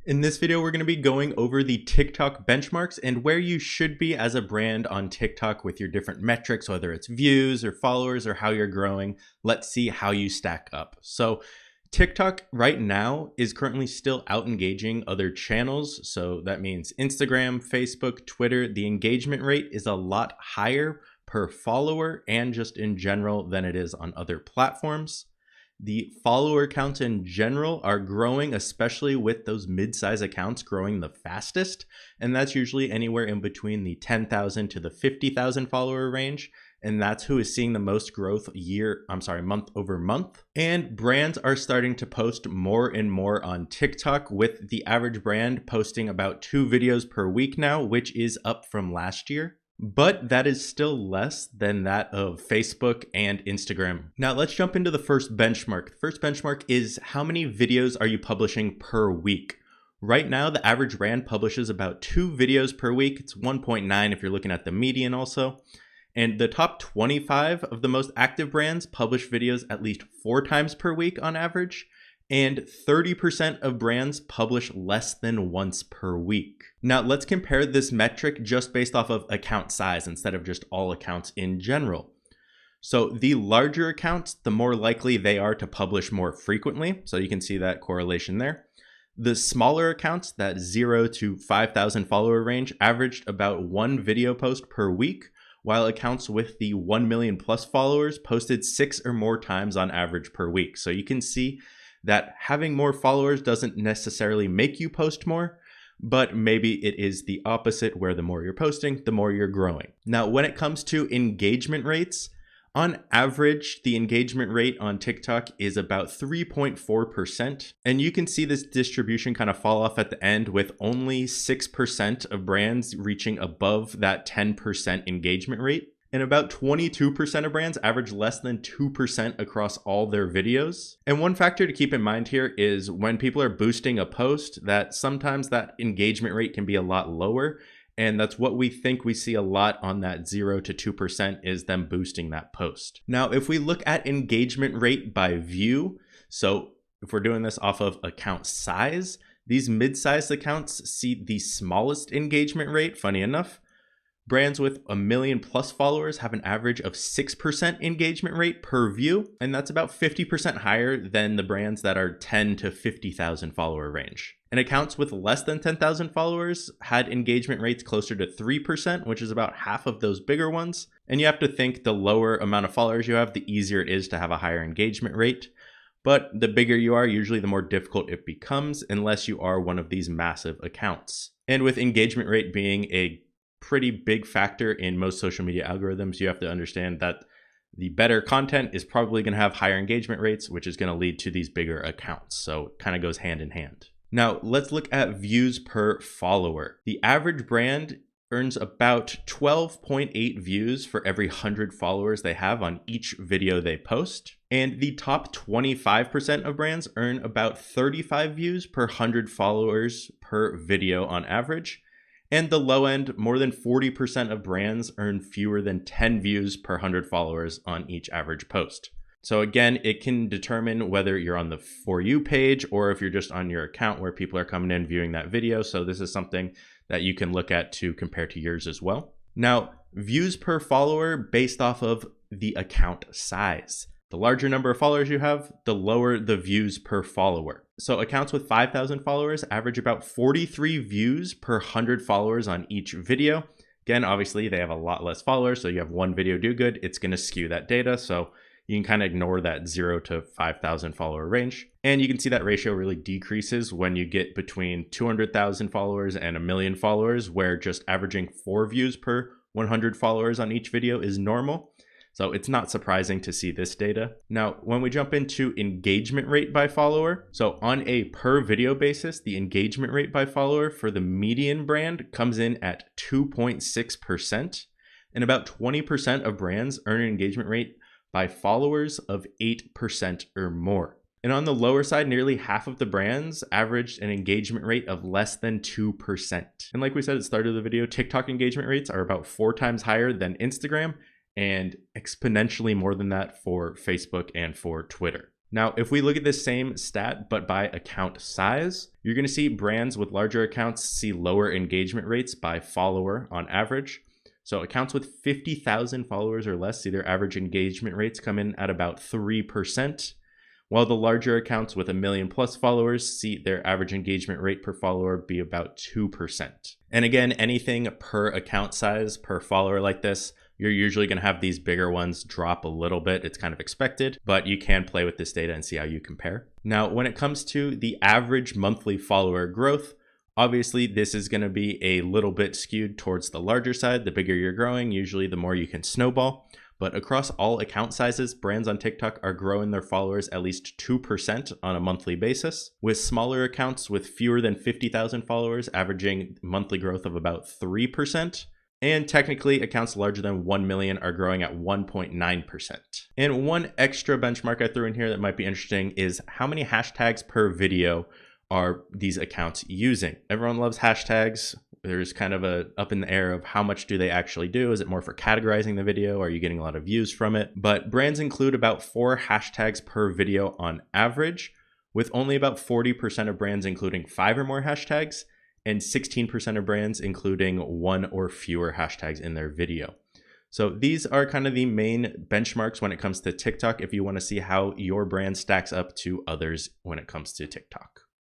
In this video, we're going to be going over the TikTok benchmarks and where you should be as a brand on TikTok with your different metrics, whether it's views or followers or how you're growing. Let's see how you stack up. So TikTok right now is currently still out engaging other channels. So that means Instagram, Facebook, Twitter. The engagement rate is a lot higher per follower and just in general than it is on other platforms. The follower counts in general are growing, especially with those mid-size accounts growing the fastest. And that's usually anywhere in between the 10,000 to the 50,000 follower range. And that's who is seeing the most growth month over month. And brands are starting to post more and more on TikTok, with the average brand posting about 2 videos per week now, which is up from last year. But that is still less than that of Facebook and Instagram. Now let's jump into the first benchmark. The first benchmark is how many videos are you publishing per week? Right now, the average brand publishes about 2 videos per week. It's 1.9 if you're looking at the median also. And the top 25 of the most active brands publish videos at least 4 times per week on average. And 30% of brands publish less than once per week. Now let's compare this metric just based off of account size instead of just all accounts in general. So the larger accounts, the more likely they are to publish more frequently. So you can see that correlation there. The smaller accounts, that 0 to 5,000 follower range, averaged about 1 video post per week, while accounts with the 1 million plus followers posted 6 or more times on average per week. So you can see that having more followers doesn't necessarily make you post more, but maybe it is the opposite, where the more you're posting, the more you're growing. Now, when it comes to engagement rates, on average, the engagement rate on TikTok is about 3.4%. And you can see this distribution kind of fall off at the end, with only 6% of brands reaching above that 10% engagement rate. And about 22% of brands average less than 2% across all their videos. And one factor to keep in mind here is when people are boosting a post, that sometimes that engagement rate can be a lot lower. And that's what we think we see a lot on that 0 to 2% is them boosting that post. Now, if we look at engagement rate by view, so if we're doing this off of account size, these mid-sized accounts see the smallest engagement rate, funny enough. Brands with 1 million plus followers have an average of 6% engagement rate per view, and that's about 50% higher than the brands that are 10 to 50,000 follower range. And accounts with less than 10,000 followers had engagement rates closer to 3%, which is about half of those bigger ones. And you have to think the lower amount of followers you have, the easier it is to have a higher engagement rate. But the bigger you are, usually the more difficult it becomes, unless you are one of these massive accounts. And with engagement rate being a pretty big factor in most social media algorithms, you have to understand that the better content is probably going to have higher engagement rates, which is going to lead to these bigger accounts. So it kind of goes hand in hand. Now let's look at views per follower. The average brand earns about 12.8 views for every 100 followers they have on each video they post. And the top 25% of brands earn about 35 views per 100 followers per video on average. And the low end, more than 40% of brands earn fewer than 10 views per 100 followers on each average post. So again, it can determine whether you're on the For You page or if you're just on your account where people are coming in viewing that video. So this is something that you can look at to compare to yours as well. Now, views per follower based off of the account size. The larger number of followers you have, the lower the views per follower. So accounts with 5,000 followers average about 43 views per 100 followers on each video. Again, obviously they have a lot less followers, so you have one video do good, it's going to skew that data. So you can kind of ignore that 0 to 5,000 follower range. And you can see that ratio really decreases when you get between 200,000 followers and 1 million followers, where just averaging 4 views per 100 followers on each video is normal. So it's not surprising to see this data. Now, when we jump into engagement rate by follower, so on a per video basis, the engagement rate by follower for the median brand comes in at 2.6%, and about 20% of brands earn an engagement rate by followers of 8% or more. And on the lower side, nearly half of the brands averaged an engagement rate of less than 2%. And like we said at the start of the video, TikTok engagement rates are about 4 times higher than Instagram, and exponentially more than that for Facebook and for Twitter. Now, if we look at this same stat, but by account size, you're going to see brands with larger accounts see lower engagement rates by follower on average. So accounts with 50,000 followers or less see their average engagement rates come in at about 3%, while the larger accounts with 1 million plus followers see their average engagement rate per follower be about 2%. And again, anything per account size, per follower like this, you're usually going to have these bigger ones drop a little bit. It's kind of expected, but you can play with this data and see how you compare. Now, when it comes to the average monthly follower growth, obviously this is going to be a little bit skewed towards the larger side. The bigger you're growing, usually the more you can snowball. But across all account sizes, brands on TikTok are growing their followers at least 2% on a monthly basis, with smaller accounts with fewer than 50,000 followers averaging monthly growth of about 3%. And technically, accounts larger than 1 million are growing at 1.9%. And one extra benchmark I threw in here that might be interesting is how many hashtags per video are these accounts using? Everyone loves hashtags. There's kind of a up in the air of how much do they actually do? Is it more for categorizing the video? Are you getting a lot of views from it? But brands include about 4 hashtags per video on average, with only about 40% of brands including 5 or more hashtags, and 16% of brands including 1 or fewer hashtags in their video. So these are kind of the main benchmarks when it comes to TikTok if you want to see how your brand stacks up to others when it comes to TikTok.